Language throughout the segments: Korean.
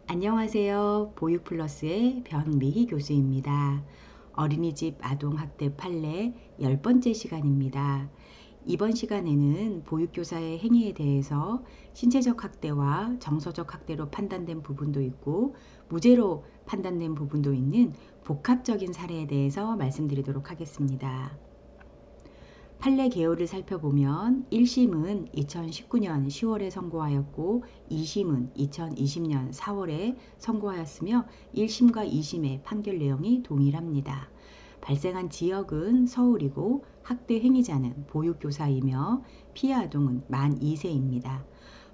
안녕하세요. 보육플러스의 변미희 교수입니다. 어린이집 아동학대 판례 10번째 시간입니다. 이번 시간에는 보육교사의 행위에 대해서 신체적 학대와 정서적 학대로 판단된 부분도 있고 무죄로 판단된 부분도 있는 복합적인 사례에 대해서 말씀드리도록 하겠습니다. 판례 개요를 살펴보면 1심은 2019년 10월에 선고하였고 2심은 2020년 4월에 선고하였으며 1심과 2심의 판결 내용이 동일합니다. 발생한 지역은 서울이고 학대 행위자는 보육교사이며 피해 아동은 만 2세입니다.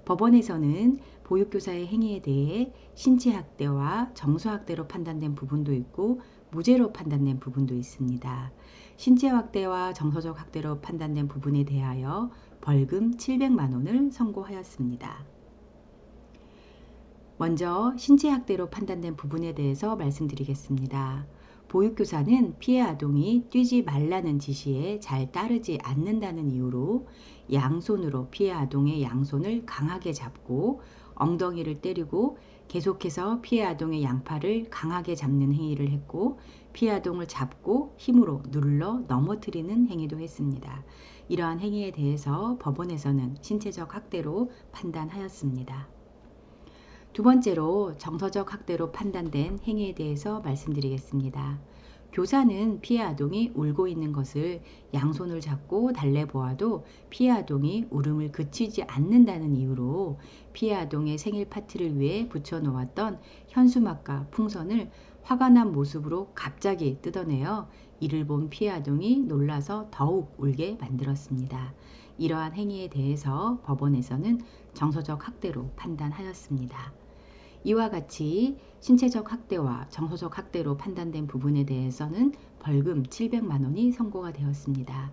법원에서는 보육교사의 행위에 대해 신체학대와 정서학대로 판단된 부분도 있고 무죄로 판단된 부분도 있습니다. 신체학대와 정서적 학대로 판단된 부분에 대하여 벌금 700만 원을 선고하였습니다. 먼저 신체학대로 판단된 부분에 대해서 말씀드리겠습니다. 보육교사는 피해 아동이 뛰지 말라는 지시에 잘 따르지 않는다는 이유로 양손으로 피해 아동의 양손을 강하게 잡고 엉덩이를 때리고 계속해서 피해 아동의 양팔을 강하게 잡는 행위를 했고 피해 아동을 잡고 힘으로 눌러 넘어뜨리는 행위도 했습니다. 이러한 행위에 대해서 법원에서는 신체적 학대로 판단하였습니다. 두 번째로 정서적 학대로 판단된 행위에 대해서 말씀드리겠습니다. 교사는 피해 아동이 울고 있는 것을 양손을 잡고 달래보아도 피해 아동이 울음을 그치지 않는다는 이유로 피해 아동의 생일 파티를 위해 붙여놓았던 현수막과 풍선을 화가 난 모습으로 갑자기 뜯어내어 이를 본 피해 아동이 놀라서 더욱 울게 만들었습니다. 이러한 행위에 대해서 법원에서는 정서적 학대로 판단하였습니다. 이와 같이 신체적 학대와 정서적 학대로 판단된 부분에 대해서는 벌금 700만 원이 선고가 되었습니다.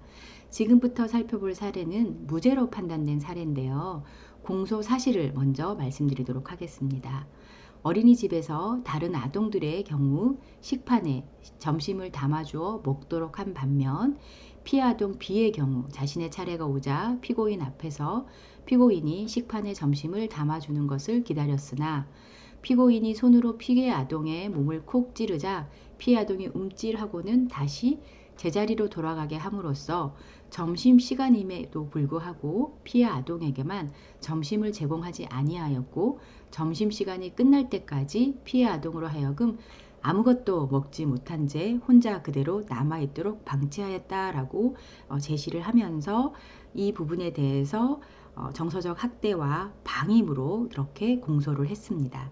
지금부터 살펴볼 사례는 무죄로 판단된 사례인데요. 공소 사실을 먼저 말씀드리도록 하겠습니다. 어린이집에서 다른 아동들의 경우 식판에 점심을 담아주어 먹도록 한 반면 피해 아동 B의 경우 자신의 차례가 오자 피고인 앞에서 피고인이 식판에 점심을 담아주는 것을 기다렸으나 피고인이 손으로 피해 아동의 몸을 콕 찌르자 피해 아동이 움찔하고는 다시 제자리로 돌아가게 함으로써 점심시간임에도 불구하고 피해 아동에게만 점심을 제공하지 아니하였고 점심시간이 끝날 때까지 피해 아동으로 하여금 아무것도 먹지 못한 채 혼자 그대로 남아있도록 방치하였다라고 제시를 하면서 이 부분에 대해서 정서적 학대와 방임으로 이렇게 공소를 했습니다.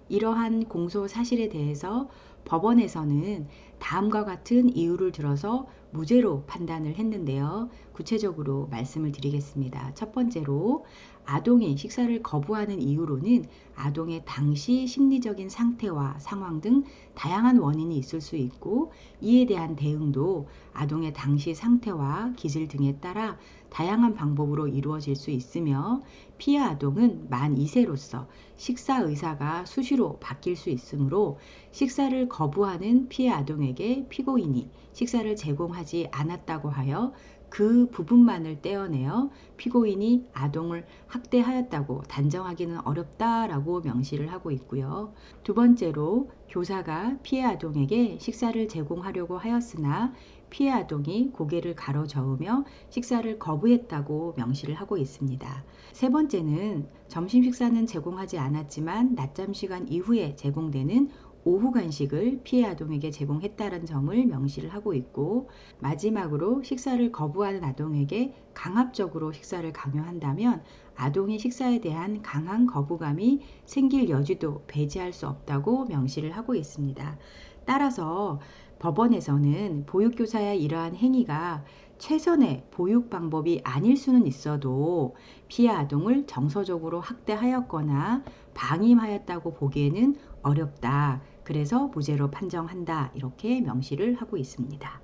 이러한 공소 사실에 대해서 법원에서는 다음과 같은 이유를 들어서 무죄로 판단을 했는데요. 구체적으로 말씀을 드리겠습니다. 첫 번째로 아동이 식사를 거부하는 이유로는 아동의 당시 심리적인 상태와 상황 등 다양한 원인이 있을 수 있고 이에 대한 대응도 아동의 당시 상태와 기질 등에 따라 다양한 방법으로 이루어질 수 있으며 피해 아동은 만 2세로서 식사 의사가 수시로 바뀔 수 있으므로 식사를 거부하는 피해 아동에게 피고인이 식사를 제공하지 않았다고 하여 그 부분만을 떼어내어 피고인이 아동을 학대하였다고 단정하기는 어렵다라고 명시를 하고 있고요. 두 번째로 교사가 피해 아동에게 식사를 제공하려고 하였으나 피해 아동이 고개를 가로저으며 식사를 거부했다고 명시를 하고 있습니다. 세 번째는 점심 식사는 제공하지 않았지만 낮잠 시간 이후에 제공되는 오후 간식을 피해 아동에게 제공했다는 점을 명시를 하고 있고 마지막으로 식사를 거부하는 아동에게 강압적으로 식사를 강요한다면 아동이 식사에 대한 강한 거부감이 생길 여지도 배제할 수 없다고 명시를 하고 있습니다. 따라서 법원에서는 보육교사의 이러한 행위가 최선의 보육 방법이 아닐 수는 있어도 피해 아동을 정서적으로 학대하였거나 방임하였다고 보기에는 어렵다. 그래서 무죄로 판정한다. 이렇게 명시를 하고 있습니다.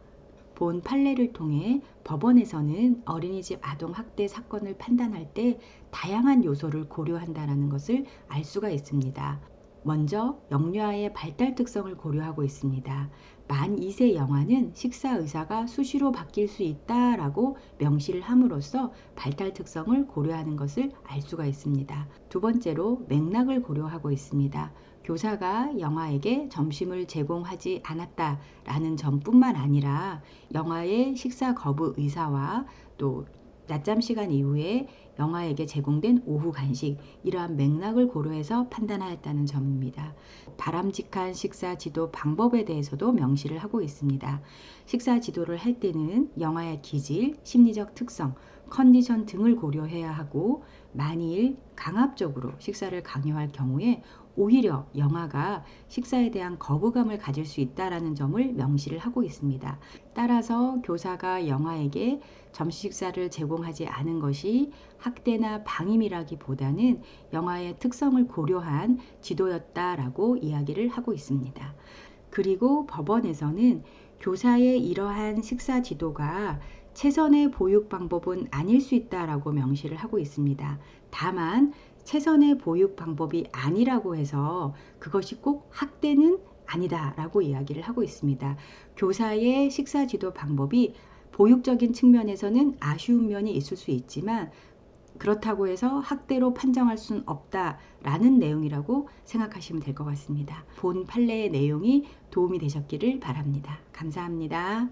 본 판례를 통해 법원에서는 어린이집 아동학대 사건을 판단할 때 다양한 요소를 고려한다는 것을 알 수가 있습니다. 먼저 영유아의 발달 특성을 고려하고 있습니다. 만 2세 영아는 식사 의사가 수시로 바뀔 수 있다라고 명시를 함으로써 발달 특성을 고려하는 것을 알 수가 있습니다. 두 번째로 맥락을 고려하고 있습니다. 교사가 영아에게 점심을 제공하지 않았다라는 점뿐만 아니라 영아의 식사 거부 의사와 또 낮잠 시간 이후에 영아에게 제공된 오후 간식, 이러한 맥락을 고려해서 판단하였다는 점입니다. 바람직한 식사 지도 방법에 대해서도 명시를 하고 있습니다. 식사 지도를 할 때는 영아의 기질, 심리적 특성, 컨디션 등을 고려해야 하고, 만일 강압적으로 식사를 강요할 경우에 오히려 영아가 식사에 대한 거부감을 가질 수 있다는 점을 명시를 하고 있습니다. 따라서 교사가 영아에게 점심 식사를 제공하지 않은 것이 학대나 방임이라기보다는 영아의 특성을 고려한 지도였다라고 이야기를 하고 있습니다. 그리고 법원에서는 교사의 이러한 식사 지도가 최선의 보육 방법은 아닐 수 있다라고 명시를 하고 있습니다. 다만 최선의 보육 방법이 아니라고 해서 그것이 꼭 학대는 아니다라고 이야기를 하고 있습니다. 교사의 식사 지도 방법이 보육적인 측면에서는 아쉬운 면이 있을 수 있지만 그렇다고 해서 학대로 판정할 수는 없다라는 내용이라고 생각하시면 될 것 같습니다. 본 판례의 내용이 도움이 되셨기를 바랍니다. 감사합니다.